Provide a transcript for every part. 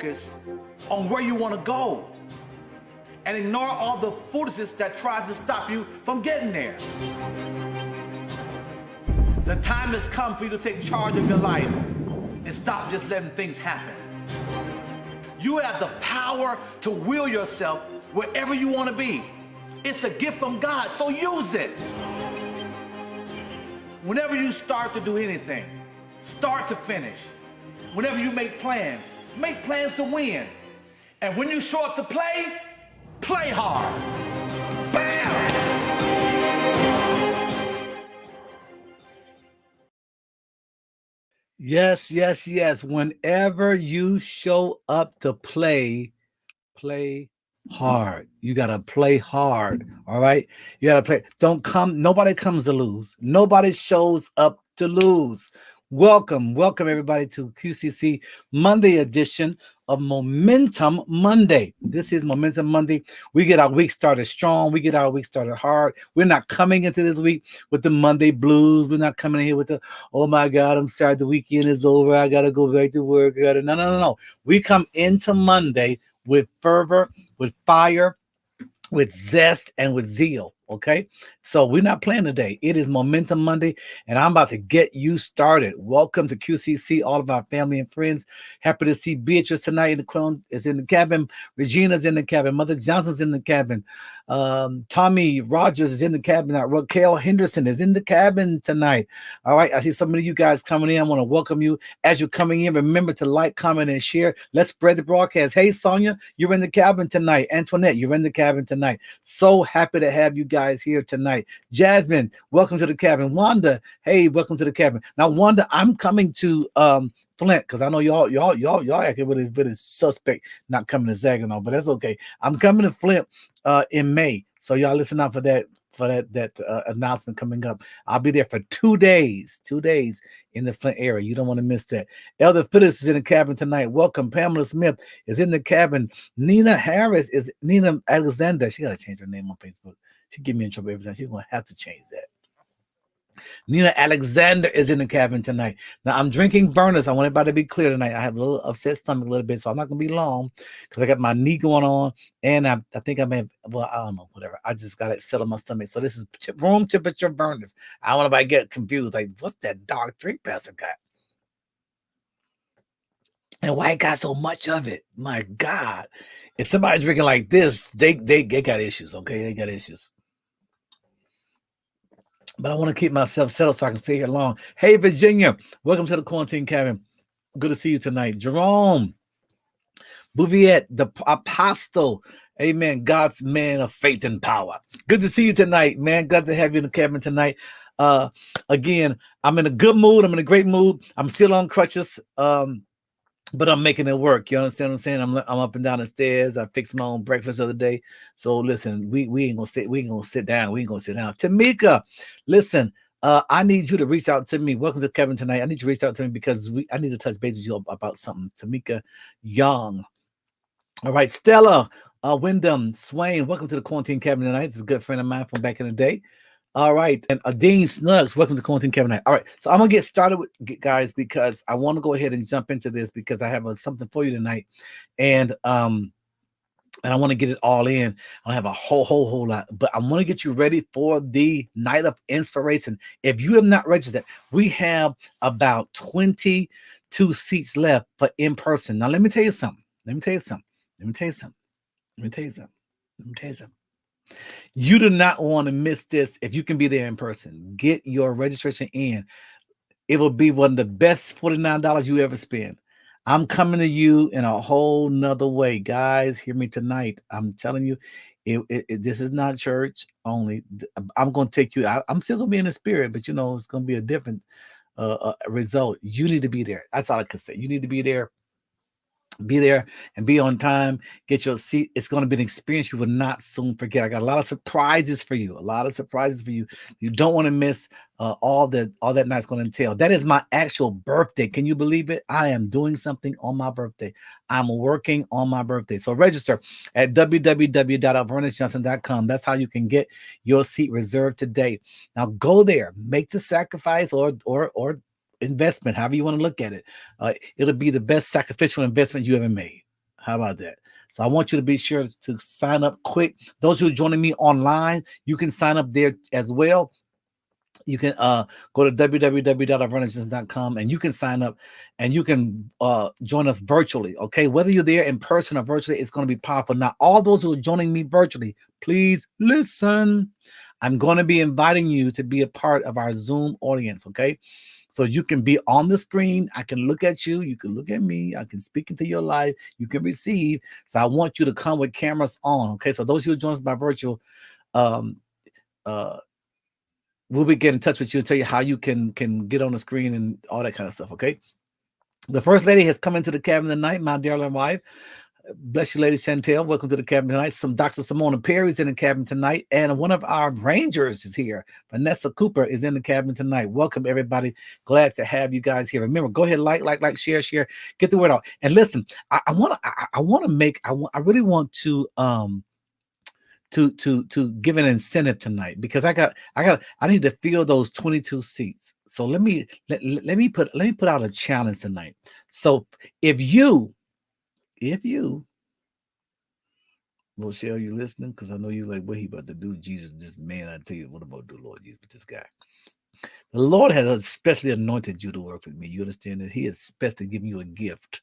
focus on where you want to go and ignore all the foolishness that tries to stop you from getting there. The time has come for you to take charge of your life and stop just letting things happen. You have the power to will yourself wherever you want to be. It's a gift from God, so use it. Whenever you start to do anything, start to finish. Whenever you make plans to win. And when you show up to play, play hard. Bam! Yes, yes, yes. Whenever you show up to play hard. You got to play hard. All right. You got to play. Nobody comes to lose. Nobody shows up to lose. Welcome everybody to QCC Monday edition of Momentum Monday. This is Momentum Monday. We get our week started strong. We get our week started hard. We're not coming into this week with the Monday blues. We're not coming in here with the, oh my God, I'm sorry, the weekend is over. I got to go back to work. No. We come into Monday with fervor, with fire, with zest, and with zeal. Okay, so we're not playing today. It is Momentum Monday, and I'm about to get you started. Welcome to QCC, all of our family and friends. Happy to see Beatrice tonight. The Crown is in the cabin. Regina's in the cabin. Mother Johnson's in the cabin. Tommy Rogers is in the cabin. Raquel Henderson is in the cabin tonight. All right, I see so many of you guys coming in. I want to welcome you as you're coming in. Remember to like, comment, and share. Let's spread the broadcast. Hey, Sonia, you're in the cabin tonight. Antoinette, you're in the cabin tonight. So happy to have you guys here tonight. Jasmine, welcome to the cabin. Wanda, hey, welcome to the cabin. Now, Wanda, I'm coming to Flint because I know y'all acting really suspect not coming to Saginaw, but that's okay. I'm coming to Flint in May, so y'all listen out for that announcement coming up. I'll be there for 2 days in the Flint area. You don't want to miss that. Elder Phyllis is in the cabin tonight. Welcome. Pamela Smith is in the cabin. Nina Alexander. She got to change her name on Facebook. She get me in trouble every time. She's going to have to change that. Nina Alexander is in the cabin tonight. Now, I'm drinking Alvernis. I want everybody to be clear tonight. I have a little upset stomach a little bit, so I'm not going to be long because I got my knee going on, and I think I may have, well, I don't know, whatever. I just got to settle my stomach. So this is room temperature Alvernis. I don't want anybody to get confused. Like, what's that dark drink Pastor got? And why it got so much of it? My God. If somebody drinking like this, they got issues, okay? They got issues. But I want to keep myself settled so I can stay here long. Hey, Virginia, welcome to the quarantine cabin. Good to see you tonight. Jerome Bouvier, the apostle, amen, God's man of faith and power. Good to see you tonight, man. Glad to have you in the cabin tonight. Again, I'm in a good mood. I'm in a great mood. I'm still on crutches, but I'm making it work. You understand what I'm saying? I'm up and down the stairs. I fixed my own breakfast the other day. So listen, we ain't gonna sit. We ain't gonna sit down. We ain't gonna sit down. Tamika, listen. I need you to reach out to me. Welcome to Kevin tonight. I need you to reach out to me because I need to touch base with you about something. Tamika Young. All right, Stella, Wyndham, Swain. Welcome to the quarantine cabin tonight. This is a good friend of mine from back in the day. All right, and Dean Snuggs, welcome to Quarantine Kevin. All right, so I'm gonna get started with guys because I want to go ahead and jump into this because I have something for you tonight, and I want to get it all in. I don't have a whole lot, but I want to get you ready for the night of inspiration. If you have not registered, we have about 22 seats left for in person. Now, let me tell you something. You do not want to miss this. If you can be there in person, get your registration in. It will be one of the best $49 you ever spend. I'm coming to you in a whole nother way. Guys, hear me tonight. I'm telling you, this is not church only. I'm going to take you out. I'm still going to be in the spirit, but it's going to be a different result. You need to be there. That's all I can say. You need to be there. Be there and be on time. Get your seat. It's going to be an experience you will not soon forget. I got a lot of surprises for you. You don't want to miss all that night's going to entail. That is my actual birthday. Can you believe it? I am doing something on my birthday. I'm working on my birthday. So register at www.alvernisjohnson.com. That's how you can get your seat reserved today. Now go there, make the sacrifice or investment, however you want to look at it. It'll be the best sacrificial investment you ever made. How about that? So I want you to be sure to sign up quick. Those who are joining me online, you can sign up there as well. You can go to www.alvernis.com and you can sign up and you can join us virtually. Okay, whether you're there in person or virtually, it's going to be powerful. Now, all those who are joining me virtually, please listen. I'm going to be inviting you to be a part of our Zoom audience. Okay, so you can be on the screen. I can look at you. You can look at me. I can speak into your life. You can receive. So I want you to come with cameras on. Okay, so those who join us by virtual, um, we'll be getting in touch with you and tell you how you can get on the screen and all that kind of stuff. Okay. The first lady has come into the cabin tonight, my darling wife. Bless you, Lady Chantel. Welcome to the cabin tonight. Dr. Simona Perry's in the cabin tonight, and one of our Rangers is here. Vanessa Cooper is in the cabin tonight. Welcome, everybody. Glad to have you guys here. Remember, go ahead, like, share, get the word out. And listen, I really want to give an incentive tonight, because I need to fill those 22 seats. So let me put out a challenge tonight. So if you Rochelle, you listening? Because I know you like, what he about to do? Jesus, this man, I tell you, what about the Lord Jesus with this guy? The Lord has especially anointed you to work with me. You understand that He has especially given you a gift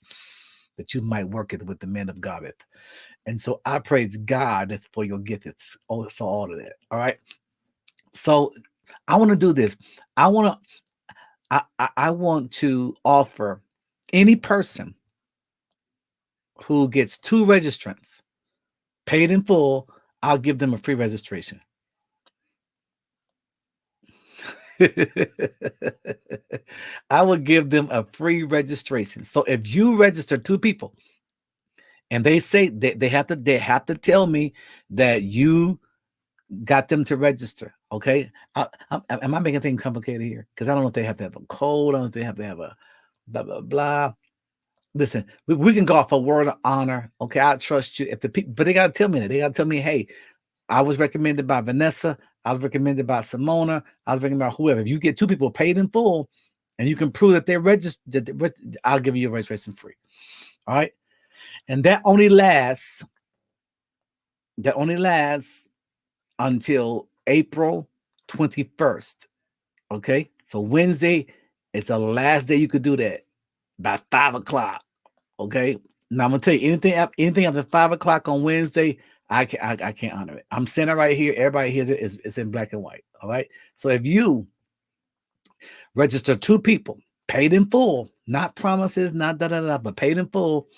that you might work it with the man of God. And so I praise God for your gift. It's all of that. All right. So I want to do this. I want to offer any person who gets 2 registrants paid in full, I'll give them a free registration. I will give them a free registration. So if you register 2 people and they say they have to tell me that you got them to register. Okay. Am I making things complicated here? Because I don't know if they have to have a code. I don't know if they have to have a blah, blah, blah. Listen, we can go off a word of honor. Okay. I trust you. If the people, but they got to tell me that. They got to tell me, hey, I was recommended by Vanessa. I was recommended by Simona. I was recommended by whoever. If you get 2 people paid in full and you can prove that they're registered, I'll give you a registration free. All right. And that only lasts until April 21st. Okay. So Wednesday is the last day you could do that, by 5 o'clock. Okay. Now I'm gonna tell you, anything after 5 o'clock on Wednesday, I can't honor it. I'm saying it right here. Everybody hears it. It's in black and white. All right. So if you register 2 people paid in full, not promises, not but paid in full,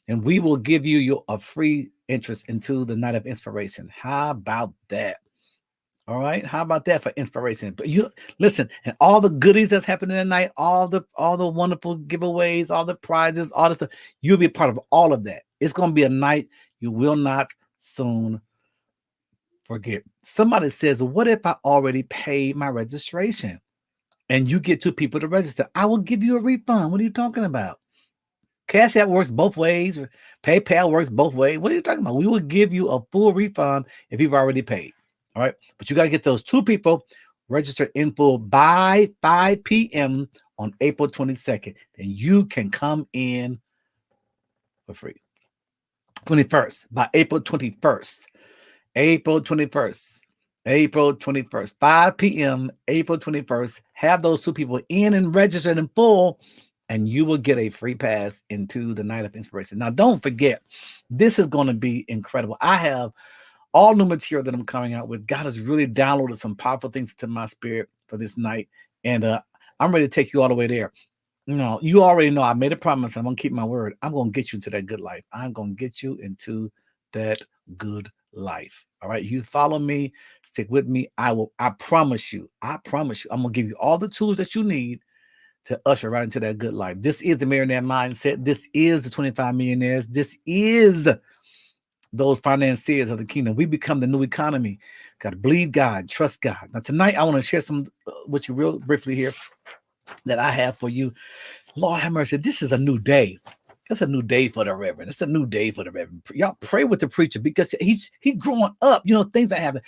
and we will give you a free interest into the night of inspiration. How about that? All right. How about that for inspiration? But you listen, and all the goodies that's happening tonight, all the wonderful giveaways, all the prizes, all the stuff, you'll be a part of all of that. It's going to be a night you will not soon forget. Somebody says, what if I already paid my registration and you get 2 people to register? I will give you a refund. What are you talking about? Cash App works both ways. PayPal works both ways. What are you talking about? We will give you a full refund if you've already paid. All right. But you got to get those 2 people registered in full by 5 p.m. on April 22nd. Then you can come in for free. 21st, by April 21st. April 21st. April 21st. 5 p.m. April 21st. Have those 2 people in and registered in full, and you will get a free pass into the night of inspiration. Now, don't forget, this is going to be incredible. I have all new material that I'm coming out with. God has really downloaded some powerful things to my spirit for this night, and I'm ready to take you all the way there. You know, you already know I made a promise. I'm going to keep my word. I'm going to get you into that good life. I'm going to get you into that good life. All right. You follow me, stick with me. I promise you. I'm going to give you all the tools that you need to usher right into that good life. This is the Millionaire Mindset. This is the 25 Millionaires. This is those financiers of the kingdom. We become the new economy. Got to believe God, trust God. Now, tonight, I want to share some with you real briefly here that I have for you. Lord have mercy. This is a new day. It's a new day for the Reverend. It's a new day for the Reverend. Y'all pray with the preacher, because he's growing up. You know, things that happen.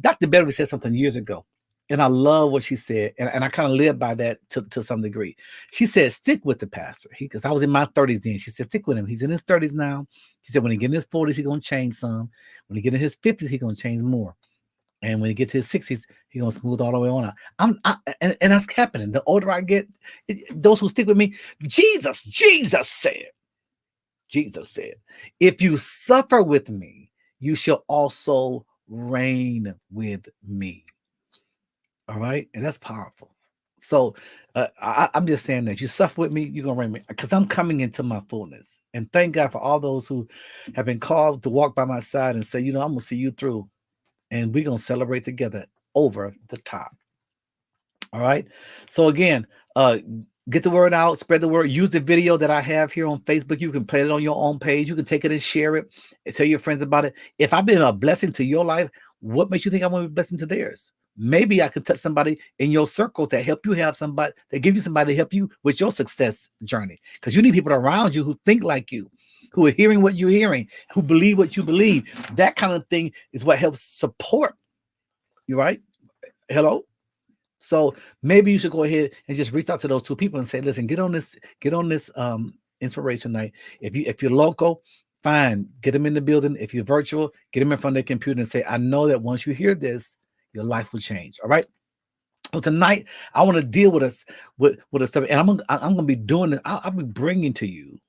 Dr. Beverly said something years ago. And I love what she said. And I kind of live by that to some degree. She said, stick with the pastor. Because I was in my 30s then. She said, stick with him. He's in his 30s now. She said, when he get in his 40s, he's going to change some. When he get in his 50s, he's going to change more. And when he gets to his 60s, he's going to smooth all the way on out. And that's happening. The older I get, those who stick with me, Jesus said, if you suffer with me, you shall also reign with me. All right. And that's powerful. So I'm just saying that you suffer with me, you're going to reign with me, because I'm coming into my fullness. And thank God for all those who have been called to walk by my side and say, I'm going to see you through. And we're going to celebrate together over the top. All right. So again, get the word out, spread the word, use the video that I have here on Facebook. You can play it on your own page. You can take it and share it and tell your friends about it. If I've been a blessing to your life, what makes you think I want to be a blessing to theirs? Maybe I can touch somebody in your circle to help you have somebody, to give you somebody to help you with your success journey. Because you need people around you who think like you, who are hearing what you're hearing, who believe what you believe. That kind of thing is what helps support you, right? Hello? So maybe you should go ahead and just reach out to those two people and say, listen, get on this inspiration night. If you're local, fine, get them in the building. If you're virtual, get them in front of their computer and say, I know that once you hear this, your life will change. All right. So tonight I want to deal with us with stuff, and I'm gonna be doing it. I'll be bringing to you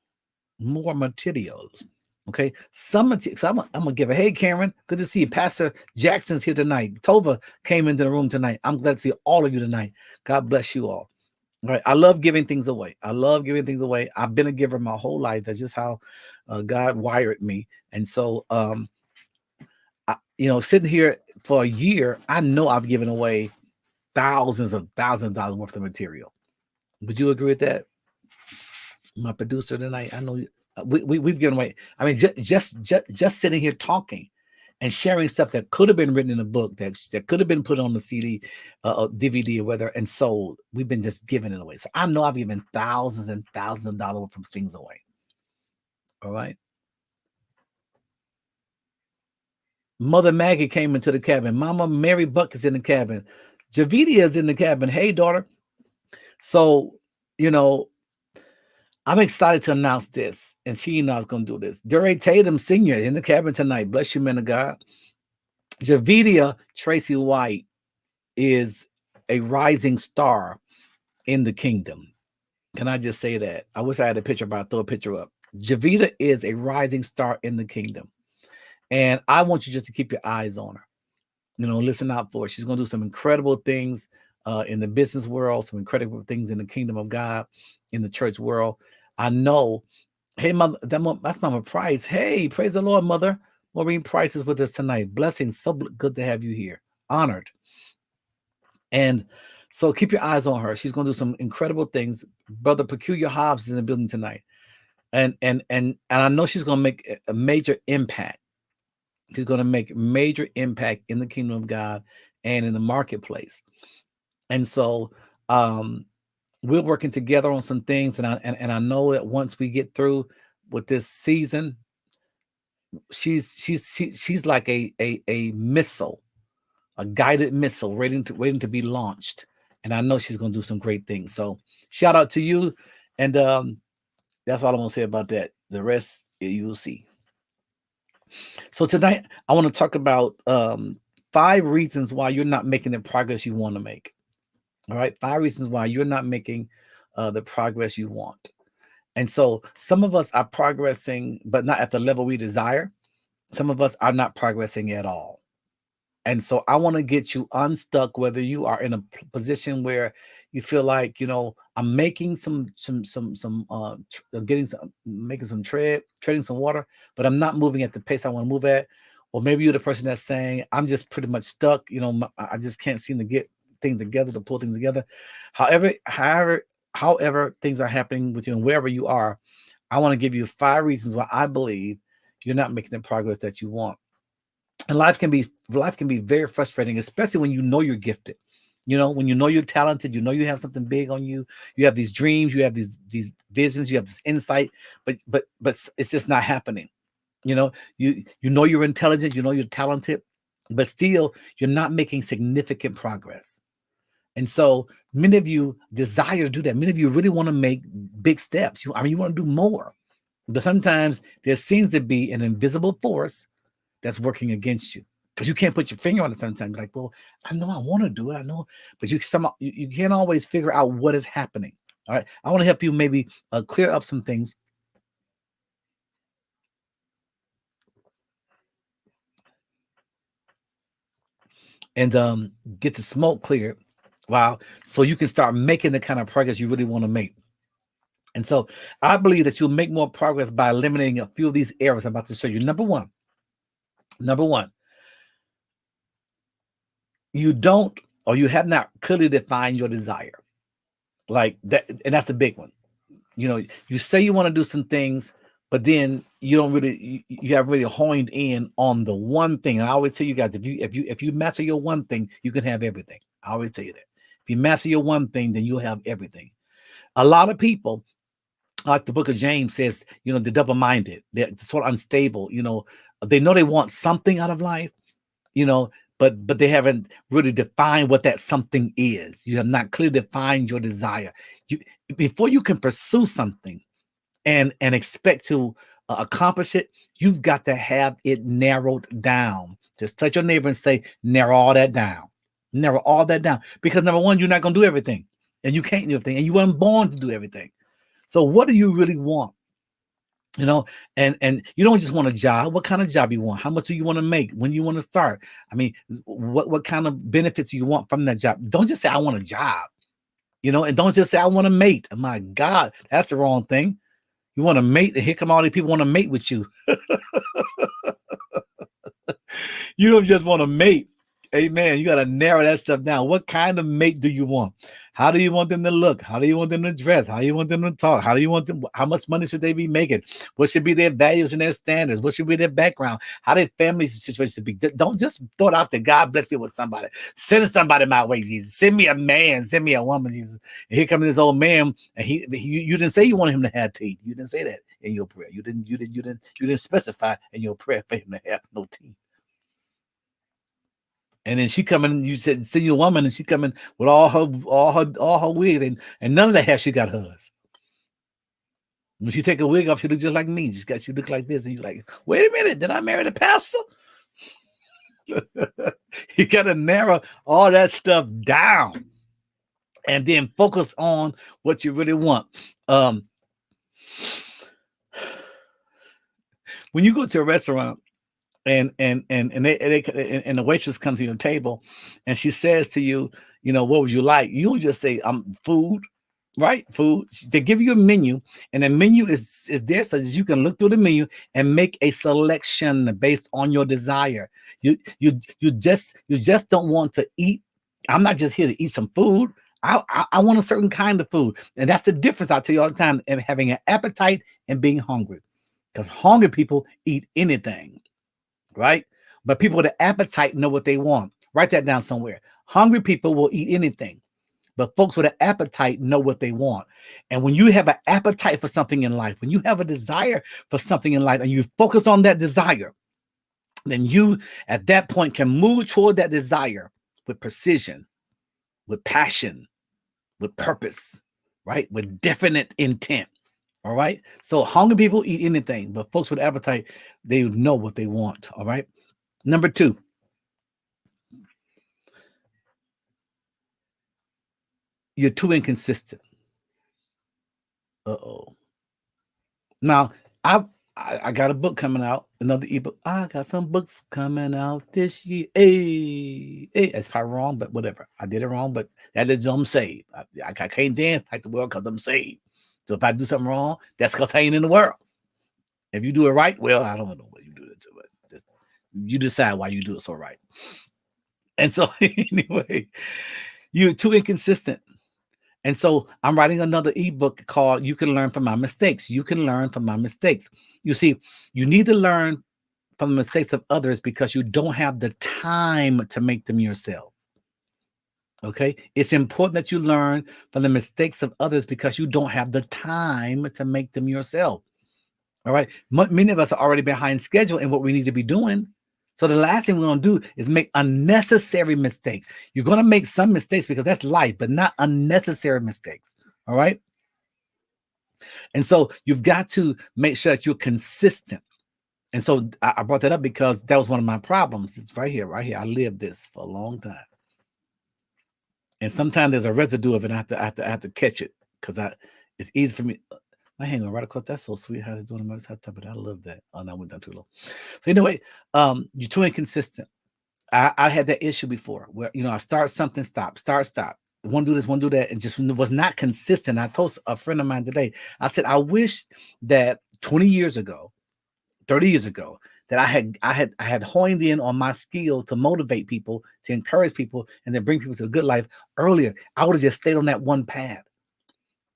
more materials. Okay, so I'm gonna give a hey, Karen. Good to see you. Pastor Jackson's here tonight. Tova came into the room tonight. I'm glad to see all of you tonight. God bless you all. All right, I love giving things away. I've been a giver my whole life. That's just how God wired me. And so, sitting here for a year, I know I've given away thousands of dollars worth of material. Would you agree with that? My producer tonight, I know we've given away. I mean, just sitting here talking and sharing stuff that could have been written in a book, that could have been put on the CD, DVD, or whether and sold. We've been just giving it away. So I know I've given thousands and thousands of dollars worth of things away. All right. Mother Maggie came into the cabin. Mama Mary Buck is in the cabin. Javidia is in the cabin. Hey, daughter. So, I'm excited to announce this, and she knows going to do this. Duray Tatum Sr. in the cabin tonight. Bless you, man of God. Javidia Tracy White is a rising star in the kingdom. Can I just say that? I wish I had a picture, but I'll throw a picture up. Javita is a rising star in the kingdom. And I want you just to keep your eyes on her. Listen out for her. She's going to do some incredible things in the business world, some incredible things in the kingdom of God, in the church world. I know. Hey, mother, that's Mama Price. Hey, praise the Lord, Mother. Maureen Price is with us tonight. Blessings. So good to have you here. Honored. And so keep your eyes on her. She's going to do some incredible things. Brother Peculiar Hobbs is in the building tonight. And I know she's going to make a major impact. She's going to make major impact in the kingdom of God and in the marketplace. And so we're working together on some things. And I know that once we get through with this season, she's like a missile, a guided missile waiting to be launched. And I know she's going to do some great things. So shout out to you. And that's all I'm going to say about that. The rest you will see. So tonight, I want to talk about 5 reasons why you're not making the progress you want to make. All right, 5 reasons why you're not making the progress you want. And so some of us are progressing, but not at the level we desire. Some of us are not progressing at all. And so I want to get you unstuck, whether you are in a position where you feel like, I'm making treading some water, but I'm not moving at the pace I want to move at. Or maybe you're the person that's saying, I'm just pretty much stuck. I just can't seem to get things together, to pull things together. However things are happening with you and wherever you are, I want to give you 5 reasons why I believe you're not making the progress that you want. And life can be very frustrating, especially when you're gifted. When you're talented, you have something big on you. You have these dreams, you have these visions, you have this insight, but it's just not happening. You're intelligent, you're talented, but still you're not making significant progress. And so many of you desire to do that. Many of you really want to make big steps. You want to do more. But sometimes there seems to be an invisible force that's working against you, because you can't put your finger on it sometimes. Like, well, I know I want to do it. I know, but you can't always figure out what is happening. All right. I want to help you maybe clear up some things. And get the smoke cleared. Wow. So you can start making the kind of progress you really want to make. And so I believe that you'll make more progress by eliminating a few of these areas I'm about to show you. Number one, you don't, or you have not clearly defined your desire. Like that, and that's the big one. You know, you say you want to do some things, but then you don't really, you haven't really honed in on the one thing. And I always tell you guys, if you master your one thing, you can have everything. I always tell you that. If you master your one thing, then you'll have everything. A lot of people, like the book of James says, you know, they're double-minded, they're sort of unstable. You know they want something out of life, you know, but they haven't really defined what that something is. You have not clearly defined your desire. You, before you can pursue something and expect to accomplish it, you've got to have it narrowed down. Just touch your neighbor and say, narrow all that down. Narrow all that down. Because number one, you're not going to do everything, and you can't do everything, and you weren't born to do everything. So what do you really want? You know, and you don't just want a job. What kind of job you want? How much do you want to make? When you want to start? I mean, what kind of benefits do you want from that job? Don't just say, I want a job, you know, and don't just say, I want to mate. Oh my God, that's the wrong thing. You want to mate, and here come all these people want to mate with you. You don't just want to mate. Amen. You got to narrow that stuff down. What kind of mate do you want? How do you want them to look? How do you want them to dress? How do you want them to talk? How do you want them? How much money should they be making? What should be their values and their standards? What should be their background? How their family situation should be? Don't just throw it out there. God bless me with somebody. Send somebody my way, Jesus. Send me a man. Send me a woman, Jesus. And here comes this old man, and you didn't say you wanted him to have teeth. You didn't say that in your prayer. You didn't specify in your prayer for him to have no teeth. And then she coming, you said, see your woman, and she coming with all her wigs, and none of that hair she got hers. When she take a wig off, she look just like me. She look like this, and you're like, wait a minute, did I marry the pastor? You gotta narrow all that stuff down, and then focus on what you really want. When you go to a restaurant, and the waitress comes to your table, and she says to you, you know, what would you like? You'll just say, food, right? Food. They give you a menu, and the menu is there so that you can look through the menu and make a selection based on your desire. You just don't want to eat. I'm not just here to eat some food. I want a certain kind of food, and that's the difference. I tell you all the time, and having an appetite and being hungry, because hungry people eat anything. Right? But people with an appetite know what they want. Write that down somewhere. Hungry people will eat anything, but folks with an appetite know what they want. And when you have an appetite for something in life, when you have a desire for something in life, and you focus on that desire, then you at that point can move toward that desire with precision, with passion, with purpose, right? With definite intent. All right. So hungry people eat anything, but folks with appetite, they know what they want. All right. Number two, you're too inconsistent. Uh-oh. Now, I got a book coming out, another ebook. I got some books coming out this year. Hey, that's probably wrong, but whatever. I did it wrong, but that is I'm saved. I can't dance like the world because I'm saved. So if I do something wrong, that's because I ain't in the world. If you do it right, well, I don't know what you do it to, but you decide why you do it so right. And so anyway, you're too inconsistent. And so I'm writing another ebook called You Can Learn From My Mistakes. You can learn from my mistakes. You see, you need to learn from the mistakes of others because you don't have the time to make them yourself. Okay, it's important that you learn from the mistakes of others because you don't have the time to make them yourself. All right, many of us are already behind schedule in what we need to be doing. So the last thing we're going to do is make unnecessary mistakes. You're going to make some mistakes because that's life, but not unnecessary mistakes. All right. And so you've got to make sure that you're consistent. And so I brought that up because that was one of my problems. It's right here, right here. I lived this for a long time. And sometimes there's a residue of it. I have to catch it because it's easy for me. My hand went right across. That's so sweet how they're doing it. But I love that. Oh, no, we're done too low. So anyway, you're too inconsistent. I had that issue before where, I start something, stop. Want to do this, want to do that, and just was not consistent. I told a friend of mine today, I said, I wish that 20 years ago, 30 years ago, that I had honed in on my skill to motivate people, to encourage people, and then bring people to a good life earlier. I would have just stayed on that one path.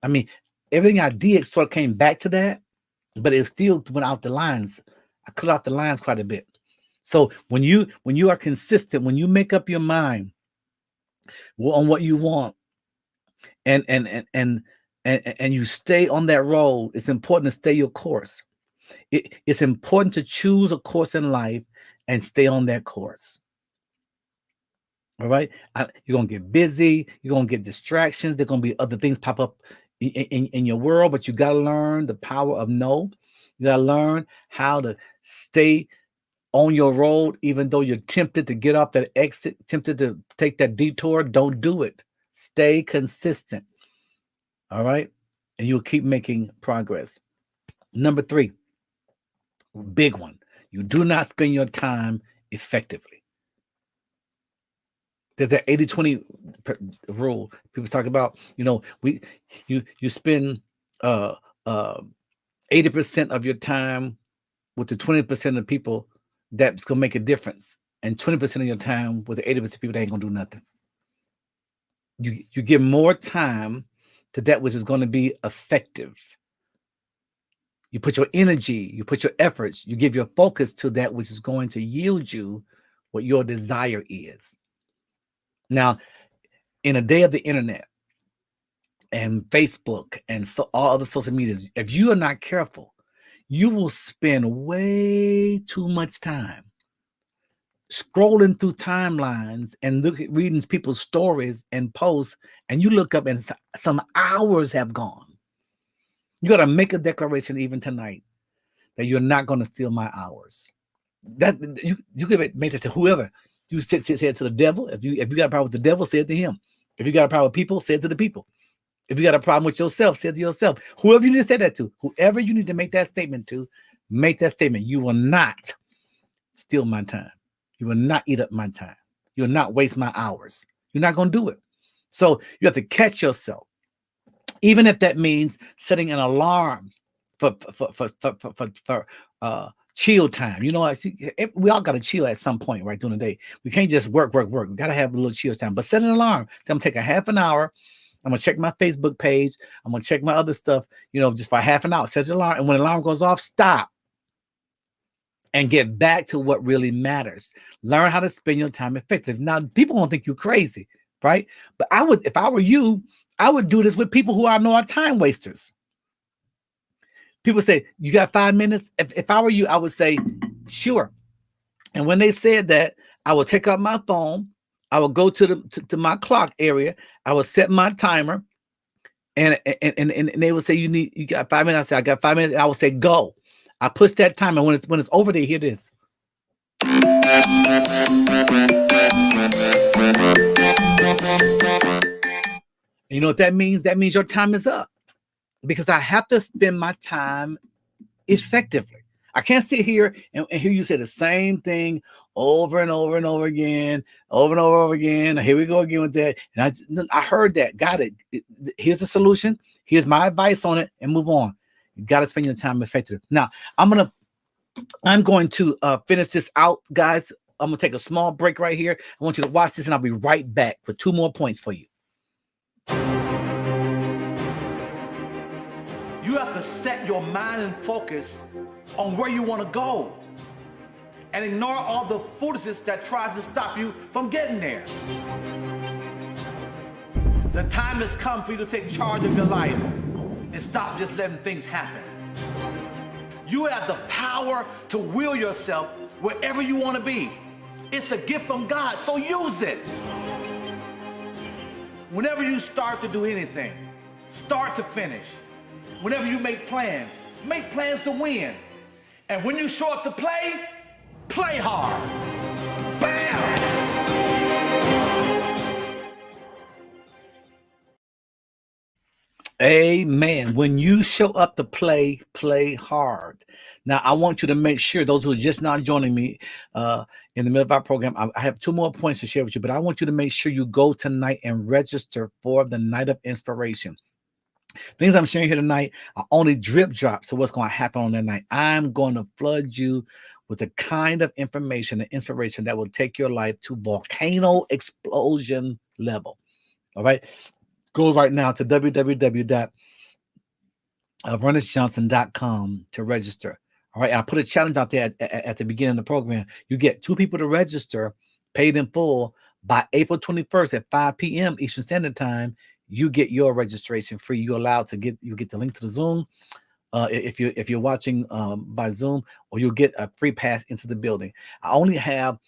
I mean, everything I did sort of came back to that, but it still went out the lines. I cut out the lines quite a bit. So when you are consistent, when you make up your mind on what you want, and you stay on that road, it's important to stay your course. It's important to choose a course in life and stay on that course. All right. You're going to get busy. You're going to get distractions. There's going to be other things pop up in your world, but you got to learn the power of no. You got to learn how to stay on your road, even though you're tempted to get off that exit, tempted to take that detour. Don't do it. Stay consistent. All right. And you'll keep making progress. Number 3, big one. You do not spend your time effectively. There's that 80-20 rule. People talk about, you spend 80% of your time with the 20% of people that's gonna make a difference, and 20% of your time with the 80% of people that ain't gonna do nothing. You give more time to that which is going to be effective. You put your energy, you put your efforts, you give your focus to that which is going to yield you what your desire is. Now, in a day of the internet and Facebook and all other social medias, if you are not careful, you will spend way too much time scrolling through timelines and reading people's stories and posts, and you look up and some hours have gone. You got to make a declaration even tonight that you're not going to steal my hours. That you could make that to whoever. You say it to the devil. If you got a problem with the devil, say it to him. If you got a problem with people, say it to the people. If you got a problem with yourself, say it to yourself. Whoever you need to say that to, whoever you need to make that statement to, make that statement. You will not steal my time. You will not eat up my time. You will not waste my hours. You're not going to do it. So you have to catch yourself. Even if that means setting an alarm for chill time. We all got to chill at some point, right, during the day. We can't just work. We got to have a little chill time. But set an alarm. So I'm going to take a half an hour. I'm going to check my Facebook page. I'm going to check my other stuff, just for half an hour. Set the alarm. And when the alarm goes off, stop. And get back to what really matters. Learn how to spend your time effectively. Now, people won't think you're crazy, right? But if I were you, I would do this with people who I know are time wasters. People say, you got 5 minutes? If I were you, I would say, sure. And when they said that, I would take out my phone. I would go to my clock area. I would set my timer. And they would say, you got 5 minutes. I say, I got 5 minutes. And I would say, go. I push that time, and when it's over, they hear this. And you know what that means? That means your time is up, because I have to spend my time effectively. I can't sit here and hear you say the same thing over and over and over again, over and over again. Here we go again with that. And I heard that. Got it. Here's the solution. Here's my advice on it, and move on. You got to spend your time effectively. Now, I'm going to finish this out, guys. I'm going to take a small break right here. I want you to watch this, and I'll be right back with 2 more points for you. You have to set your mind and focus on where you want to go, and ignore all the foolishness that tries to stop you from getting there. The time has come for you to take charge of your life and stop just letting things happen. You have the power to will yourself wherever you want to be. It's a gift from God, so use it. Whenever you start to do anything, start to finish. Whenever you make plans to win. And when you show up to play, play hard. Bam! Amen. When you show up to play, play hard. Now, I want you to make sure, those who are just now joining me in the middle of our program, I have 2 more points to share with you, but I want you to make sure you go tonight and register for the Night of Inspiration. Things I'm sharing here tonight are only drip drops of what's going to happen on that night. I'm going to flood you with the kind of information and inspiration that will take your life to volcano explosion level. All right. Go right now to www.alvernisjohnson.com to register. All right. I put a challenge out there at the beginning of the program. You get 2 people to register, paid in full, by April 21st at 5 p.m. Eastern Standard Time. You get your registration free. You're allowed to get the link to the Zoom if you're watching by Zoom, or you'll get a free pass into the building. I only have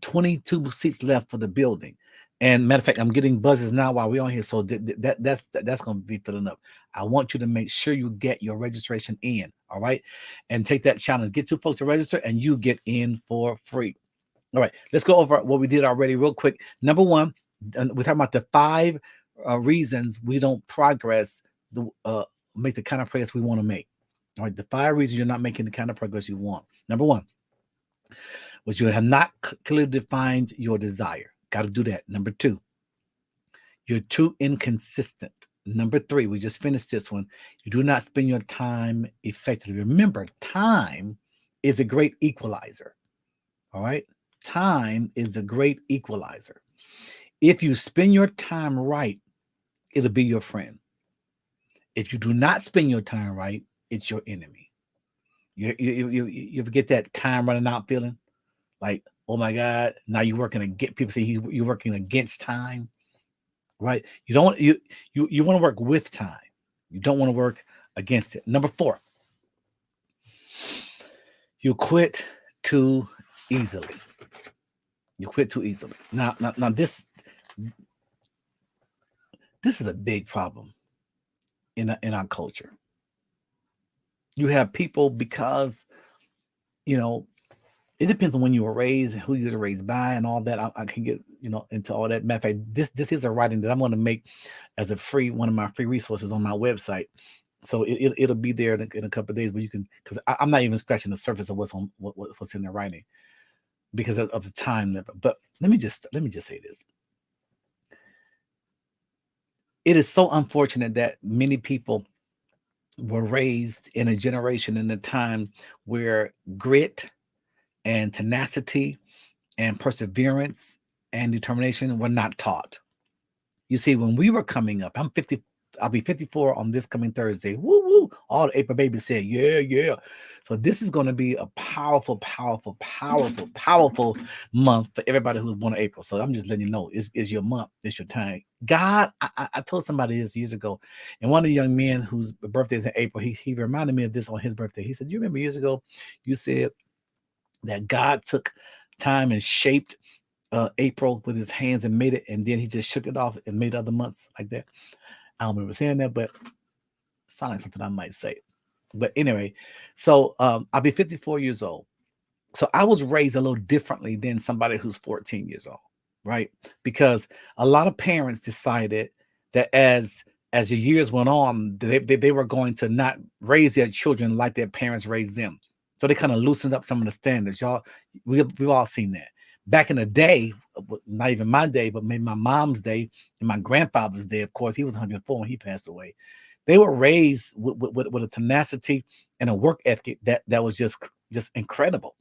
22 seats left for the building. And matter of fact, I'm getting buzzes now while we're on here, so that's going to be filling up. I want you to make sure you get your registration in, all right? And take that challenge. Get 2 folks to register, and you get in for free. All right, let's go over what we did already real quick. Number 1, we're talking about the 5 reasons we don't progress, make the kind of progress we want to make. All right, the 5 reasons you're not making the kind of progress you want. Number 1 was you have not clearly defined your desire. Got to do that. Number 2, you're too inconsistent. Number 3, we just finished this one. You do not spend your time effectively. Remember, time is a great equalizer. All right? Time is a great equalizer. If you spend your time right, it'll be your friend. If you do not spend your time right, it's your enemy. You ever get that time running out feeling? Like, oh my God, now you're working against, people say you're working against time, right? You want to work with time. You don't want to work against it. Number 4, you quit too easily. You quit too easily. Now this is a big problem in our culture. You have people, because, it depends on when you were raised and who you were raised by and all that. I can get, into all that. Matter of fact, this is a writing that I'm going to make as one of my free resources on my website. So it'll be there in a couple of days, where you can, because I'm not even scratching the surface of what's in the writing because of the time limit. But let me just say this. It is so unfortunate that many people were raised in a generation, in a time where grit and tenacity and perseverance and determination were not taught. You see, when we were coming up, I'll be 54 on this coming Thursday. Woo woo! All the April babies said, yeah. So this is going to be a powerful month for everybody who's born in April. So I'm just letting you know, it's your month, it's your time. God, I told somebody this years ago, and one of the young men whose birthday is in April, he reminded me of this on his birthday. He said, "You remember years ago, you said that God took time and shaped April with his hands and made it, and then he just shook it off and made other months like that." I don't remember saying that, but it sounds like something I might say. But anyway, so I'll be 54 years old. So I was raised a little differently than somebody who's 14 years old, right? Because a lot of parents decided that as the years went on, they were going to not raise their children like their parents raised them. So they kind of loosened up some of the standards. We've all seen that. Back in the day, not even my day, but maybe my mom's day and my grandfather's day, of course, he was 104 when he passed away. They were raised with a tenacity and a work ethic that was just incredible.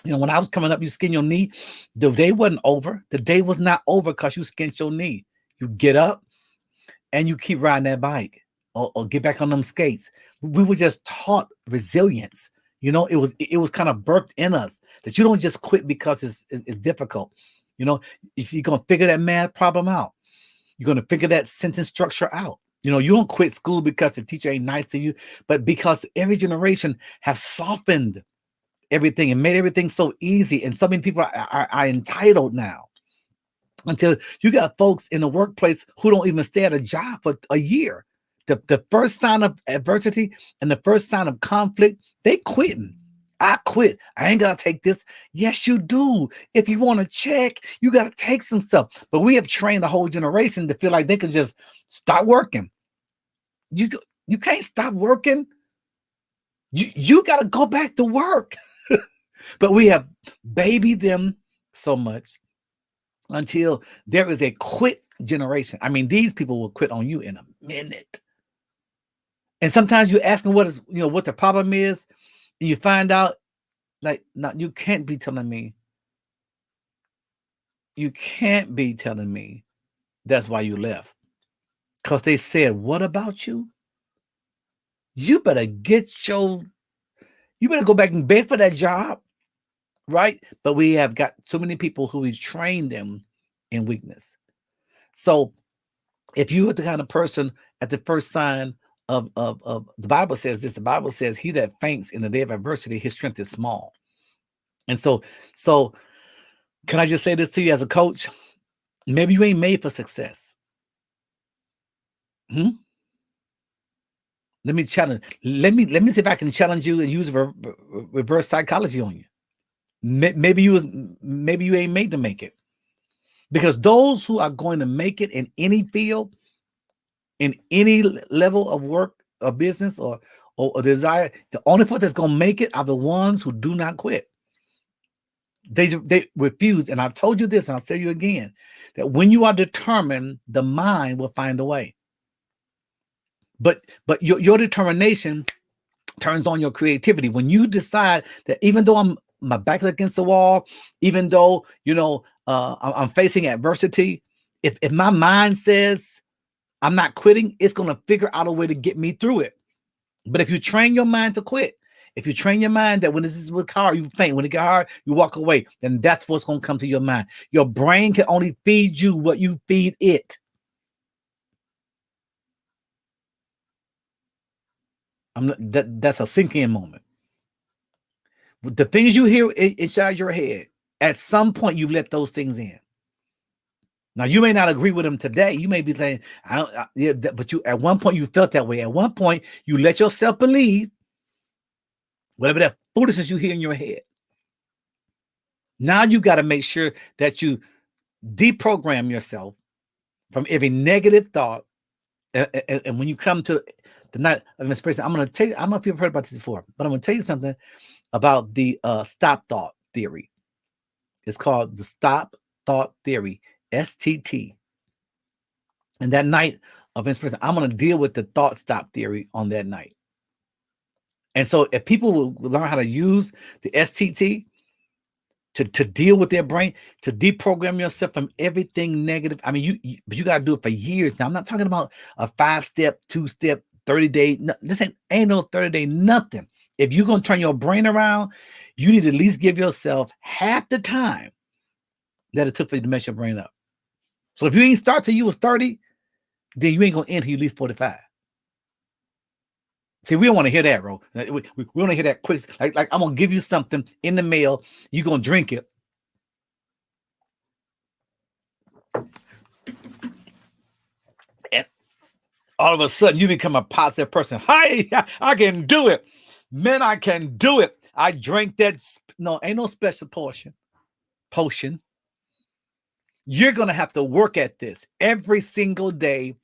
When I was coming up, you skin your knee. The day wasn't over. The day was not over because you skinned your knee. You get up and you keep riding that bike or get back on them skates. We were just taught resilience. It was kind of birthed in us that you don't just quit because it's difficult. If you're going to figure that math problem out, you're going to figure that sentence structure out. You know, you don't quit school because the teacher ain't nice to you, but because every generation have softened everything and made everything so easy. And so many people are entitled now. Until you got folks in the workplace who don't even stay at a job for a year. The first sign of adversity and the first sign of conflict, they quitting. I quit. I ain't gotta take this. Yes, you do. If you want to check, you gotta take some stuff. But we have trained a whole generation to feel like they can just stop working. You can't stop working. You gotta go back to work. But we have babied them so much until there is a quit generation. I mean, these people will quit on you in a minute. And sometimes you ask them what the problem is, and you find out, like, no, you can't be telling me. You can't be telling me that's why you left. Because they said, what about you? You better you better go back and beg for that job. Right? But we have got so many people who we train them in weakness. So if you are the kind of person at the first sign of the Bible says this, the Bible says, he that faints in the day of adversity, his strength is small. And so can I just say this to you as a coach? Maybe you ain't made for success. Let me challenge. Let me see if I can challenge you and use reverse psychology on you. Maybe you ain't made to make it. Because those who are going to make it in any field, in any level of work or business or desire, the only folks that's going to make it are the ones who do not quit. They refuse. And I've told you this, and I'll tell you again, that when you are determined, the mind will find a way. But your determination turns on your creativity. When you decide that even though my back is against the wall, even though, I'm facing adversity, if my mind says I'm not quitting, it's going to figure out a way to get me through it. But if you train your mind to quit, if you train your mind that when this is hard, you faint. When it gets hard, you walk away. Then that's what's going to come to your mind. Your brain can only feed you what you feed it. That's a sink-in moment. The things you hear inside your head, at some point you've let those things in. Now you may not agree with them today. You may be saying, but you at one point you felt that way. At one point you let yourself believe whatever that foolishness you hear in your head. Now you got to make sure that you deprogram yourself from every negative thought. And when you come to the night of inspiration, I'm going to tell you, I don't know if you've heard about this before, but I'm going to tell you something about the stop thought theory. It's called the stop thought theory, STT. And that night of inspiration, I'm going to deal with the thought stop theory on that night. And so if people will learn how to use the STT to deal with their brain, to deprogram yourself from everything negative. I mean, you got to do it for years. Now, I'm not talking about a 5-step, 2-step, 30-day. No, this ain't no 30-day nothing. If you're going to turn your brain around, you need to at least give yourself half the time that it took for you to mess your brain up. So if you ain't start till you was 30, then you ain't going to end till you at least 45. See, we don't want to hear that, bro. We want to hear that quick. Like I'm going to give you something in the mail. You're going to drink it. And all of a sudden, you become a positive person. Hi, I can do it. Man, I can do it. I drank that. No, ain't no special potion. You're going to have to work at this every single day.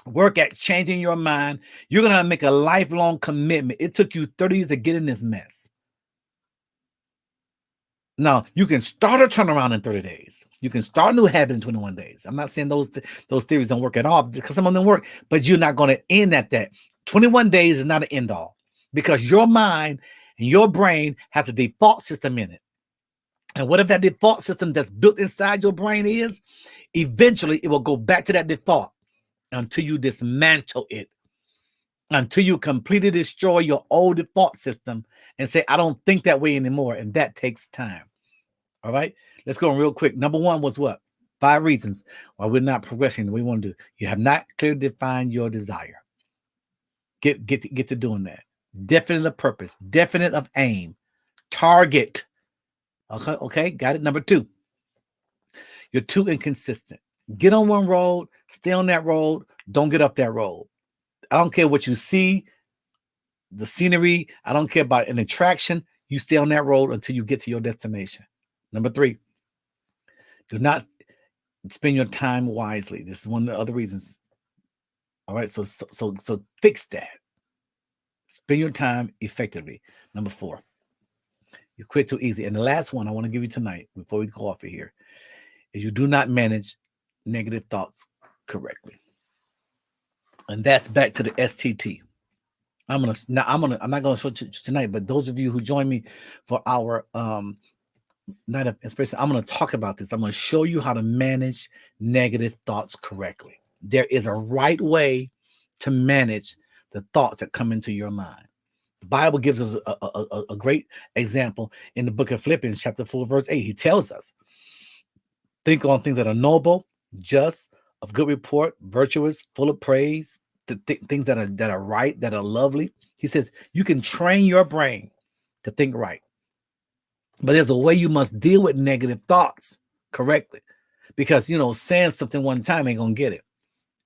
Work at changing your mind. You're going to make a lifelong commitment. It took you 30 years to get in this mess. Now, you can start a turnaround in 30 days. You can start a new habit in 21 days. I'm not saying those theories don't work at all, because some of them work, but you're not going to end at that. 21 days is not an end all, because your mind and your brain has a default system in it. And whatever that default system that's built inside your brain is, eventually it will go back to that default until you dismantle it, until you completely destroy your old default system and say, I don't think that way anymore. And that takes time. All right, let's go real quick. Number one was what? 5 reasons why we're not progressing the way we want to do. You have not clearly defined your desire. Get to doing that. Definite of purpose, definite of aim, target. Okay, got it. Number 2, you're too inconsistent. Get on one road, stay on that road, don't get off that road. I don't care what you see, the scenery, I don't care about an attraction. You stay on that road until you get to your destination. Number 3, do not spend your time wisely. This is one of the other reasons. All right, so fix that. Spend your time effectively. Number 4, you quit too easy. And the last one I want to give you tonight before we go off of here is you do not manage negative thoughts correctly. And that's back to the STT. I'm not gonna show you tonight, but those of you who join me for our night of inspiration, I'm going to talk about this. I'm going to show you how to manage negative thoughts correctly. There is a right way to manage the thoughts that come into your mind. The Bible gives us a great example in the book of Philippians, chapter 4, verse 8. He tells us, think on things that are noble, just, of good report, virtuous, full of praise, things that are right, that are lovely. He says you can train your brain to think right. But there's a way you must deal with negative thoughts correctly. Because, saying something one time ain't going to get it.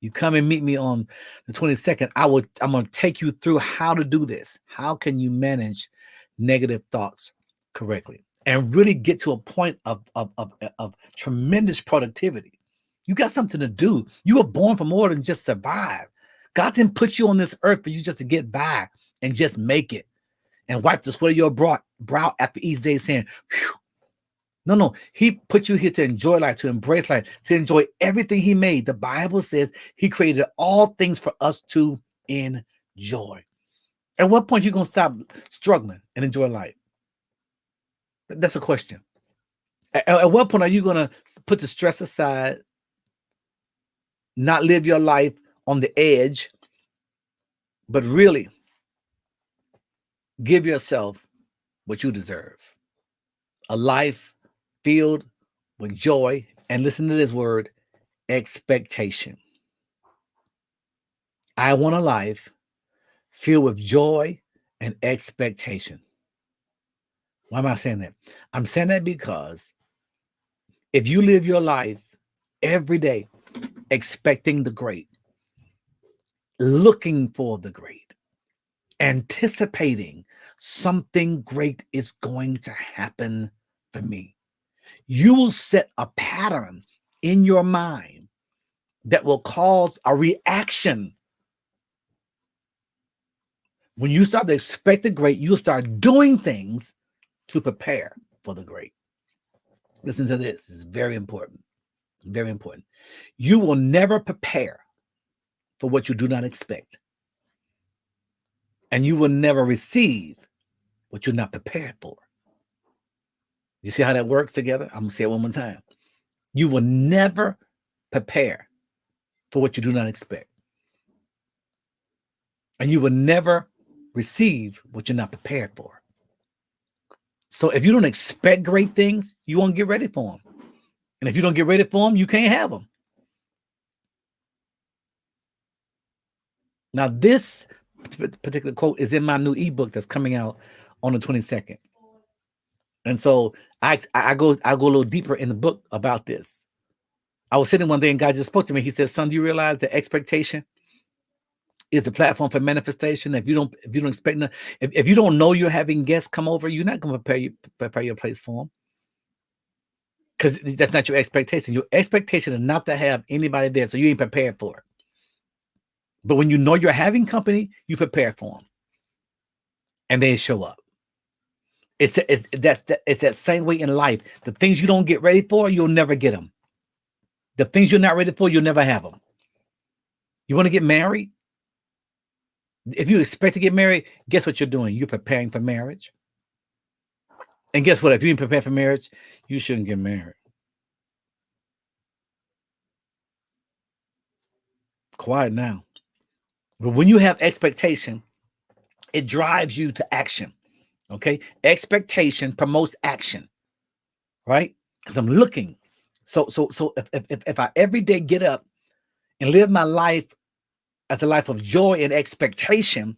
You come and meet me on the 22nd. I'm going to take you through how to do this. How can you manage negative thoughts correctly and really get to a point of tremendous productivity? You got something to do. You were born for more than just survive. God didn't put you on this earth for you just to get by and just make it and wipe the sweat of your brow after each day saying, phew. No. He put you here to enjoy life, to embrace life, to enjoy everything he made. The Bible says he created all things for us to enjoy. At what point are you going to stop struggling and enjoy life? That's a question. At what point are you going to put the stress aside, not live your life on the edge, but really give yourself what you deserve? A life filled with joy, and listen to this word, expectation. I want a life filled with joy and expectation. Why am I saying that? I'm saying that because if you live your life every day expecting the great, looking for the great, anticipating something great is going to happen for me, you will set a pattern in your mind that will cause a reaction. When you start to expect the great, you'll start doing things to prepare for the great. Listen to this. It's very important. Very important. You will never prepare for what you do not expect. And you will never receive what you're not prepared for. You see how that works together? I'm going to say it one more time. You will never prepare for what you do not expect. And you will never receive what you're not prepared for. So if you don't expect great things, you won't get ready for them. And if you don't get ready for them, you can't have them. Now, this particular quote is in my new ebook that's coming out on the 22nd. And so I go a little deeper in the book about this. I was sitting one day and God just spoke to me. He said, son, do you realize that expectation is the platform for manifestation? If you don't expect, if you don't know you're having guests come over, you're not going to prepare your place for them. Because that's not your expectation. Your expectation is not to have anybody there, so you ain't prepared for it. But when you know you're having company, you prepare for them. And they show up. It's that same way in life. The things you don't get ready for, you'll never get them. The things you're not ready for, you'll never have them. You want to get married? If you expect to get married, guess what you're doing? You're preparing for marriage. And guess what? If you didn't prepare for marriage, you shouldn't get married. Quiet now. But when you have expectation, it drives you to action. Okay? Expectation promotes action. Right? Because I'm looking So if I every day get up and live my life as a life of joy and expectation,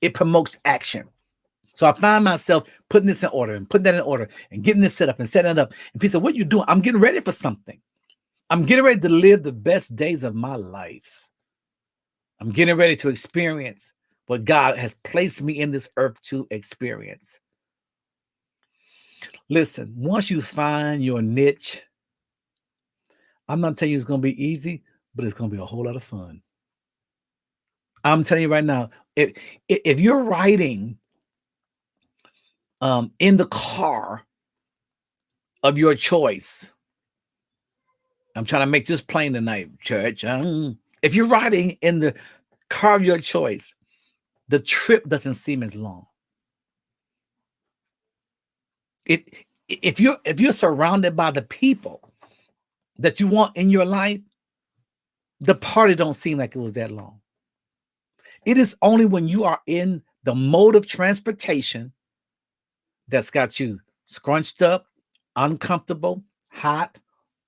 it promotes action. So I find myself putting this in order and putting that in order and getting this set up and setting it up. And people say, what are you doing? I'm getting ready for something. I'm getting ready to live the best days of my life. I'm getting ready to experience what God has placed me in this earth to experience. Listen, once you find your niche, I'm not telling you it's going to be easy, but it's going to be a whole lot of fun. I'm telling you right now, if you're riding in the car of your choice, I'm trying to make this plain tonight, church. If you're riding in the car of your choice, the trip doesn't seem as long. If you're surrounded by the people that you want in your life, the party don't seem like it was that long. It is only when you are in the mode of transportation that's got you scrunched up, uncomfortable, hot,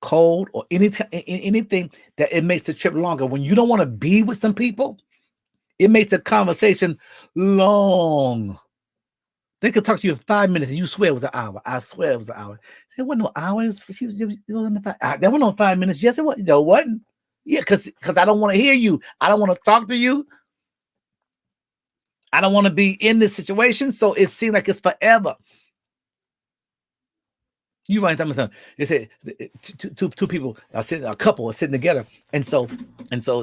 cold, or anything that it makes the trip longer. When you don't want to be with some people, it makes the conversation long. They could talk to you in 5 minutes and you swear it was an hour. I swear it was an hour. There wasn't no hours. There were no 5 minutes. Yes, it was. No, it wasn't. Yeah, because I don't want to hear you. I don't want to talk to you. I don't want to be in this situation. So it seems like it's forever. You might tell me something. They said two people are sitting, a couple are sitting together, and so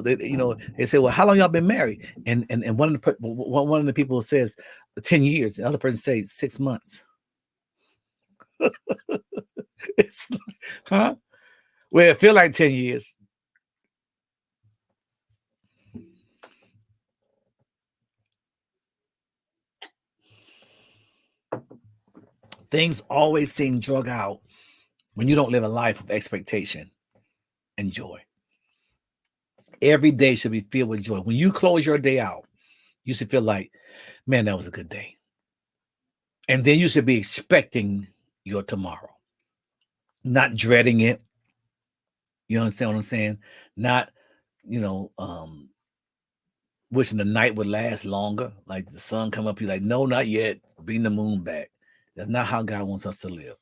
they, they say, well, how long y'all been married? And one of the people says 10 years. The other person says 6 months. It's huh? Well, it feel like 10 years. Things always seem drug out when you don't live a life of expectation and joy. Every day should be filled with joy. When you close your day out, you should feel like, man, that was a good day. And then you should be expecting your tomorrow, not dreading it. You understand what I'm saying? Not, wishing the night would last longer, like the sun come up, you're like, no, not yet. Bring the moon back. That's not how God wants us to live.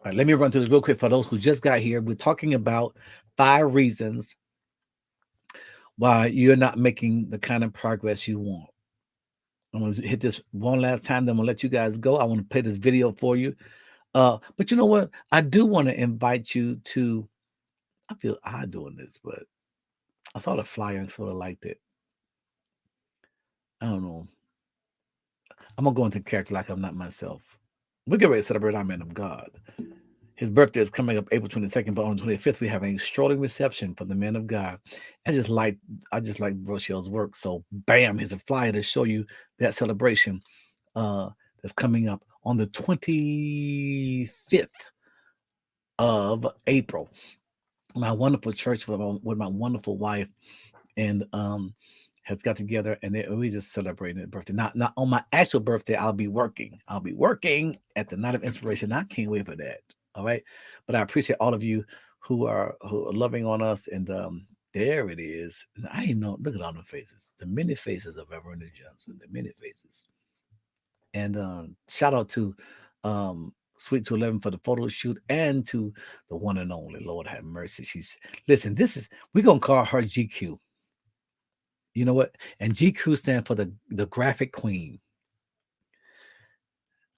All right, let me run through this real quick for those who just got here. We're talking about 5 reasons why you're not making the kind of progress you want. I'm going to hit this one last time, then I'm going to let you guys go. I want to play this video for you. But you know what? I do want to invite you to, I feel odd doing this, but I saw the flyer and sort of liked it. I don't know. I'm going to go into character like I'm not myself. We're getting ready to celebrate our man of God. His birthday is coming up April 22nd, but on the 25th, we have an extraordinary reception for the man of God. I just like Rochelle's work. So bam, here's a flyer to show you that celebration that's coming up on the 25th of April. My wonderful church with my wonderful wife and has got together, and we just celebrating the birthday. Not on my actual birthday, I'll be working. I'll be working at the Night of Inspiration. I can't wait for that. All right. But I appreciate all of you who are loving on us. And there it is. And I didn't know. Look at all the faces. The many faces of Alvernis Johnson. The many faces. And shout out to Sweet 211 for the photo shoot, and to the one and only, Lord have mercy. Listen, we're gonna call her GQ. You know what? And GQ stands for the graphic queen.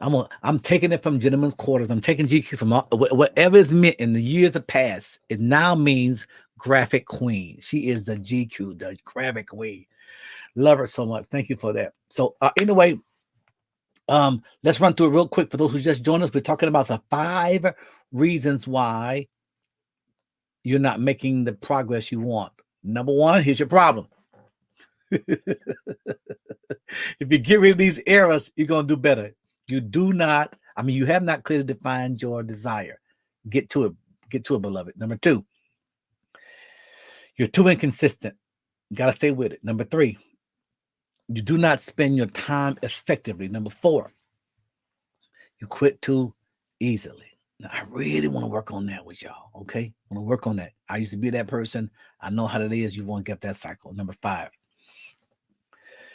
I'm taking it from Gentlemen's Quarters. I'm taking GQ from whatever is meant in the years of past. It now means graphic queen. She is the GQ, the graphic queen. Love her so much. Thank you for that. So anyway, let's run through it real quick for those who just joined us. We're talking about the 5 reasons why you're not making the progress you want. Number 1, here's your problem. If you get rid of these errors, you're going to do better. You have not clearly defined your desire. Get to it, beloved. Number 2, you're too inconsistent. You got to stay with it. Number 3, you do not spend your time effectively. Number 4, you quit too easily. Now, I really want to work on that with y'all. Okay. I want to work on that. I used to be that person. I know how it is. You want to get that cycle. Number 5,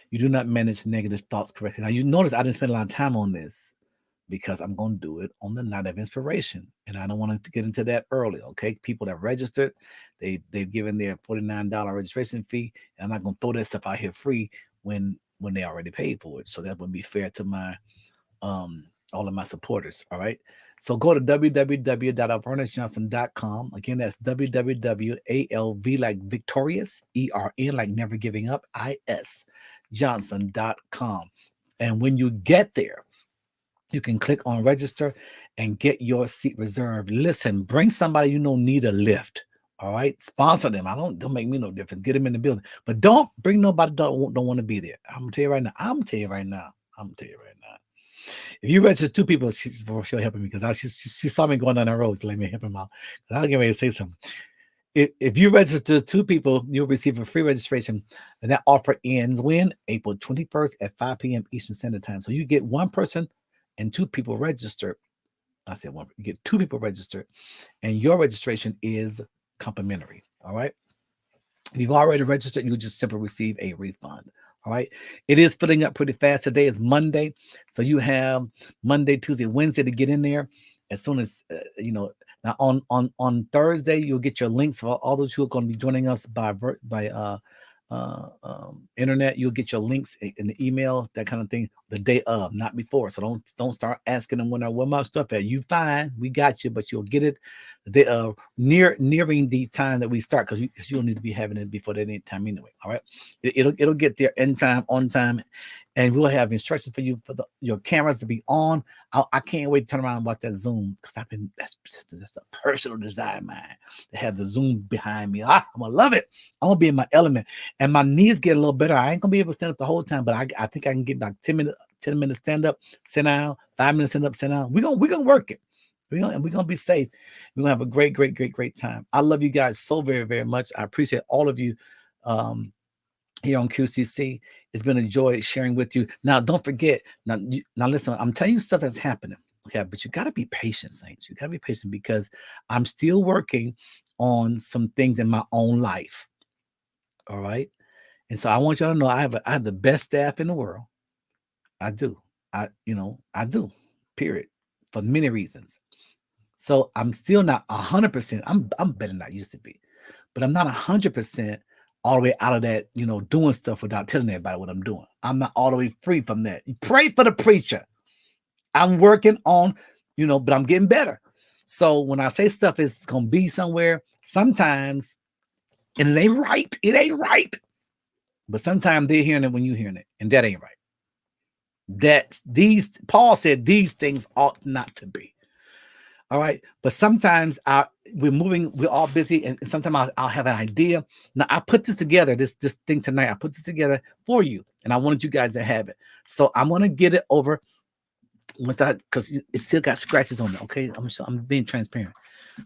you do not manage negative thoughts correctly. Now, you notice I didn't spend a lot of time on this because I'm going to do it on the night of inspiration. And I don't want to get into that early. Okay. People that registered, they've given their $49 registration fee. And I'm not going to throw that stuff out here free when they already paid for it. So that wouldn't be fair to my all of my supporters. All right. So go to www.alvernisjohnson.com. Again, that's www.alv like victorious, ERN like never giving up, IS Johnson.com. And when you get there, you can click on register and get your seat reserved. Listen, bring somebody you know need a lift. All right, sponsor them. Don't make me no difference. Get them in the building, but don't bring nobody don't want to be there. I'm gonna tell you right now. If you register 2 people, she'll help me because she saw me going down that road to let me help him out. I'll get ready to say something. If you register 2 people, you'll receive a free registration, and that offer ends when April 21st at 5 p.m. Eastern Standard Time. So you get 1 person and 2 people registered. I said 1. You get 2 people registered, and your registration is complimentary. All right. If you've already registered, you just simply receive a refund. All right. It is filling up pretty fast. Today is Monday. So you have Monday, Tuesday, Wednesday to get in there. As soon as, now on Thursday, you'll get your links for all those who are going to be joining us by internet. You'll get your links in the email, that kind of thing, the day of, not before. So don't start asking them where my stuff at. You fine, we got you, but you'll get it the day of, nearing the time that we start, because you'll need to be having it before that time anyway. All right, it'll get there in time, on time, and we'll have instructions for you for your cameras to be on. I can't wait to turn around and watch that Zoom, because that's a personal desire of mine to have the Zoom behind me. I'm gonna love it. I'm gonna be in my element, and my knees get a little better. I ain't gonna be able to stand up the whole time, but I think I can get like 10 minutes stand up, sit down, 5 minutes stand up, sit down. We're gonna work it. We're gonna be safe. We're gonna have a great time. I love you guys so very, very much. I appreciate all of you here on QCC. It's been a joy sharing with you. Now, don't forget. Now listen. I'm telling you stuff that's happening. Okay, but you got to be patient, saints. You got to be patient, because I'm still working on some things in my own life. All right, and so I want y'all to know I have the best staff in the world. I do. I do. Period. For many reasons. So I'm still not 100%. I'm better than I used to be, but I'm not 100% all the way out of that, doing stuff without telling everybody what I'm doing. I'm not all the way free from that. Pray for the preacher. I'm working on, but I'm getting better. So when I say stuff is going to be somewhere, sometimes, and it ain't right. But sometimes they're hearing it when you're hearing it, and that ain't right. Paul said these things ought not to be. All right. But sometimes we're all busy, and sometimes I'll have an idea. Now I put this together, this thing tonight. I put this together for you, and I wanted you guys to have it. So I'm gonna get it over because it still got scratches on it. Okay. I'm being transparent.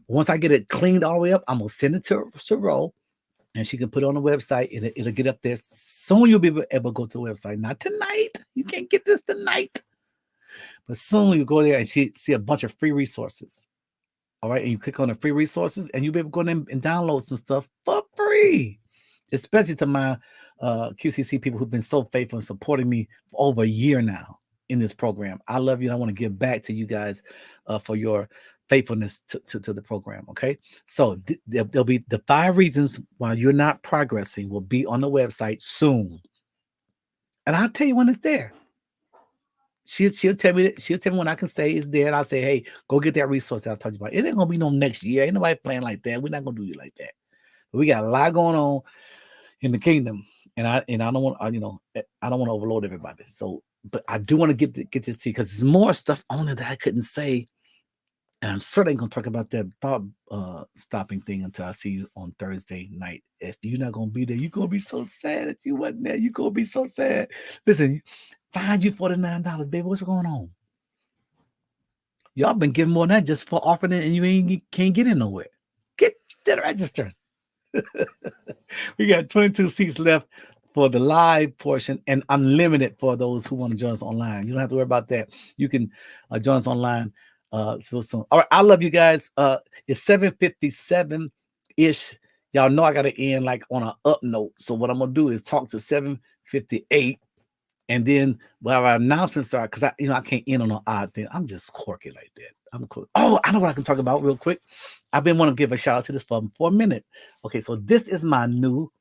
Once I get it cleaned all the way up, I'm gonna send it to Ro, and she can put it on the website, and it'll get up there. Soon you'll be able to go to the website. Not tonight. You can't get this tonight. But soon you go there and see a bunch of free resources. All right. And you click on the free resources, and you'll be able to go in and download some stuff for free. Especially to my QCC people who've been so faithful and supporting me for over a year now in this program. I love you, and I want to give back to you guys for your faithfulness to the program. Okay. So there'll be the 5 reasons why you're not progressing will be on the website soon. And I'll tell you when it's there. She'll tell me when I can say it's there, and I'll say, hey, go get that resource that I talked about. It ain't gonna be no next year. Ain't nobody playing like that. We're not gonna do you like that. But we got a lot going on in the kingdom, and I don't want I don't want to overload everybody. So, but I do want to get this to you, because there's more stuff on it that I couldn't say, and I'm certainly gonna talk about that thought stopping thing until I see you on Thursday night. Esther, you're not gonna be there. You're gonna be so sad that you wasn't there. You're gonna be so sad. Listen. Find you $49, baby. What's going on? Y'all been giving more than that just for offering it, and you can't get in nowhere. Get that register. We got 22 seats left for the live portion, and unlimited for those who want to join us online. You don't have to worry about that. You can join us online real soon. All right, I love you guys. It's 7:57 ish. Y'all know I gotta end like on an up note. So what I'm gonna do is talk to 7:58, and then while our announcements are, because I can't end on an odd thing. I'm just quirky like that. I'm cool. Oh, I know what I can talk about real quick. I've been wanting to give a shout out to this for a minute. Okay, so this is my new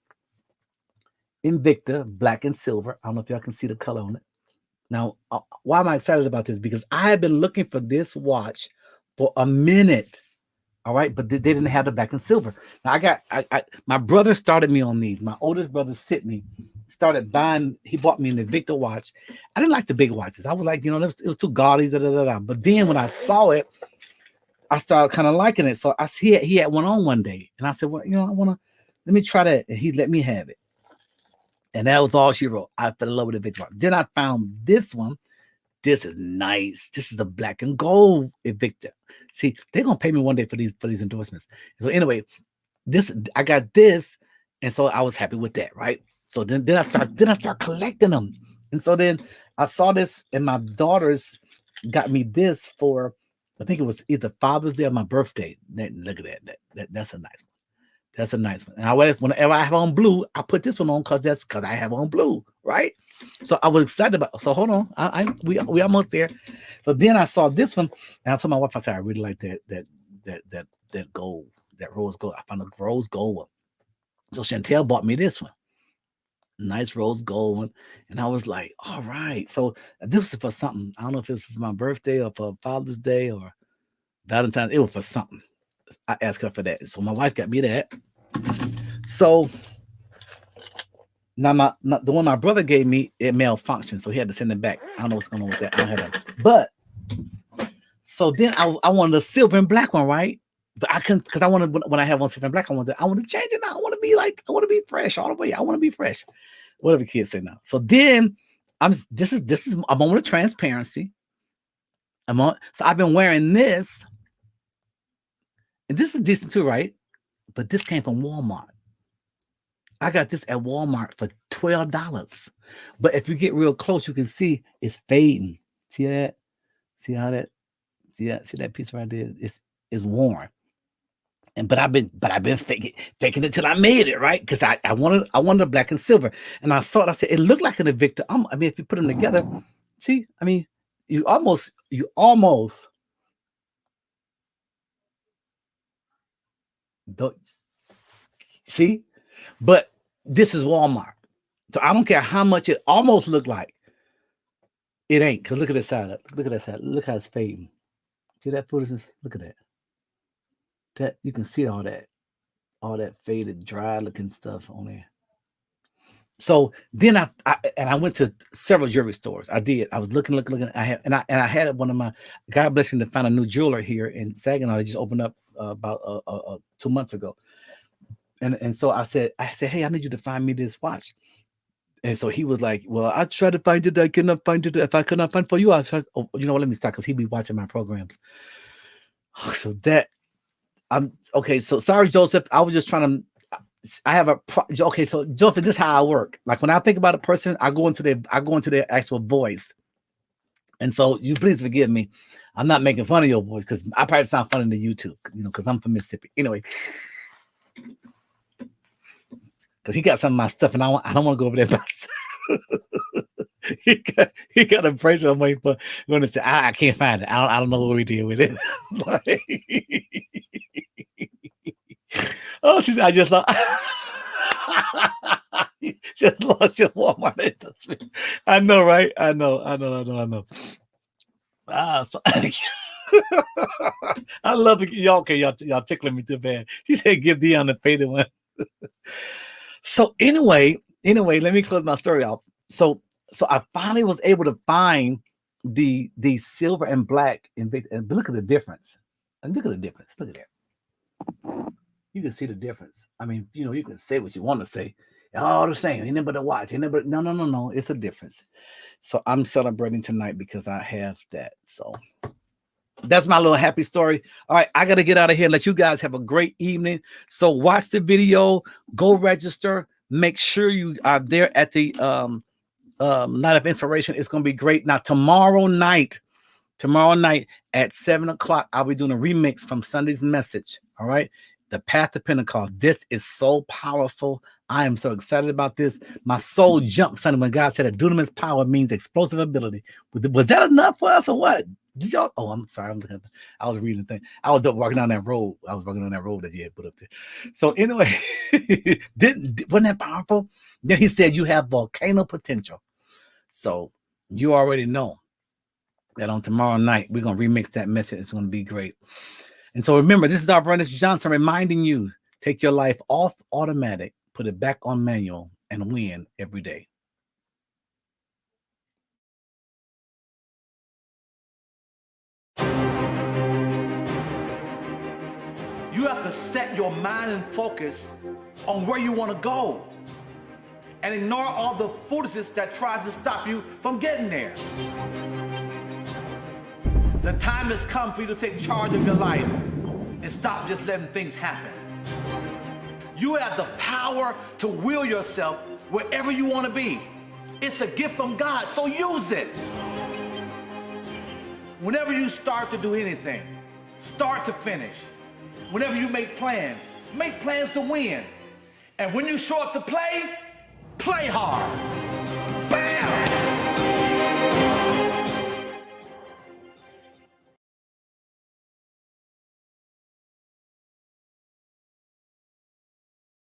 Invicta black and silver. I don't know if y'all can see the color on it. Now, why am I excited about this? Because I have been looking for this watch for a minute. All right, but they didn't have the black and silver. Now my brother started me on these. My oldest brother, Sydney, started buying. He bought me an Invicta watch. I didn't like the big watches. I was like, it was too gaudy. But then when I saw it, I started kind of liking it. So he had one on one day, and I said, well, let me try that, and he let me have it. And that was all she wrote. I fell in love with the Invicta watch. Then I found this one. This is nice. This is the black and gold Invicta. See, they're gonna pay me one day for these endorsements. So anyway, I got this, and so I was happy with that, right? So then I start collecting them, and so then I saw this, and my daughters got me this for, I think it was either Father's Day or my birthday. Look at that. That's a nice one. That's a nice one. And whenever I have on blue, I put this one on because I have on blue, right? So I was excited about. So hold on, we almost there. So then I saw this one, and I told my wife, I said, I really like that gold, that rose gold. I found a rose gold one. So Chantel bought me this one, nice rose gold one, and I was like, all right. So this is for something. I don't know if it's for my birthday or for Father's Day or Valentine's. It was for something. I asked her for that. So my wife got me that. So now the one my brother gave me, it malfunctioned, so he had to send it back. I don't know what's going on with that. I don't have that. But so then I wanted a silver and black one, right? But I couldn't, because I wanted, when I have one silver and black, I want to change it now. I want to be fresh all the way. I want to be fresh. Whatever kids say now. So then I'm on with transparency. So I've been wearing this. And this is decent too, right? But this came from Walmart. I got this at Walmart for $12. But if you get real close, you can see it's fading. See that? See how that? See that piece right there? It's worn. But I've been faking it till I made it, right? Because I wanted a black and silver. And I saw it, I said, it looked like an Invicta. If you put them together, see, you almost don't see, but this is Walmart, so I don't care how much it almost looked like. It ain't, because look at this side. Look at that side. Look how it's fading. See that foolishness? Look at that. That you can see all that faded, dry looking stuff on there. So then I went to several jewelry stores. I did. I was looking. I had one of my, God bless him, to find a new jeweler here in Saginaw. They just opened up about 2 months ago. And so I said, hey, I need you to find me this watch. And so he was like, well, I tried to find it. I cannot find it. If I cannot find for you, I'll try. Oh, let me stop, because he'd be watching my programs. So okay. So sorry, Joseph. I was just trying to. I have okay. So Joseph, this is how I work. Like when I think about a person, I go into their actual voice. And so you please forgive me. I'm not making fun of your voice, because I probably sound funny to you too, because I'm from Mississippi. Anyway, because he got some of my stuff, and I don't want to go over there by myself. he got a bracelet I'm waiting for. I'm going to say, I can't find it. I don't know what we did with it. Oh, she said, I just lost. Just lost your Walmart. I know, right? I know. So, I love it. Y'all tickling me too bad. She said, give Dion the faded one. So anyway, let me close my story out. So I finally was able to find the silver and black Invicta, and look at the difference. And look at the difference. Look at that. You can see the difference. You can say what you want to say. All the same. Ain't nobody watch. No. It's a difference. So I'm celebrating tonight because I have that. So that's my little happy story. All right, I got to get out of here and let you guys have a great evening. So watch the video, go register. Make sure you are there at the Night of Inspiration. It's going to be great. Now, tomorrow night, Tomorrow night at 7 o'clock, I'll be doing a remix from Sunday's message. All right. The Path to Pentecost. This is so powerful. I am so excited about this. My soul jumped Sunday when God said that dunamis power means explosive ability. Was that enough for us or what? Did y'all? Oh, I'm sorry. I was reading the thing. I was walking down that road. I was walking on that road that you had put up there. So anyway, wasn't that powerful? Then he said you have volcano potential. So you already know that on tomorrow night, we're going to remix that message. It's going to be great. And so remember, this is Alvernis Johnson reminding you, take your life off automatic, put it back on manual, and win every day. You have to set your mind and focus on where you want to go and ignore all the foolishness that tries to stop you from getting there. The time has come for you to take charge of your life and stop just letting things happen. You have the power to will yourself wherever you want to be. It's a gift from God, so use it. Whenever you start to do anything, start to finish. Whenever you make plans to win. And when you show up to play, play hard.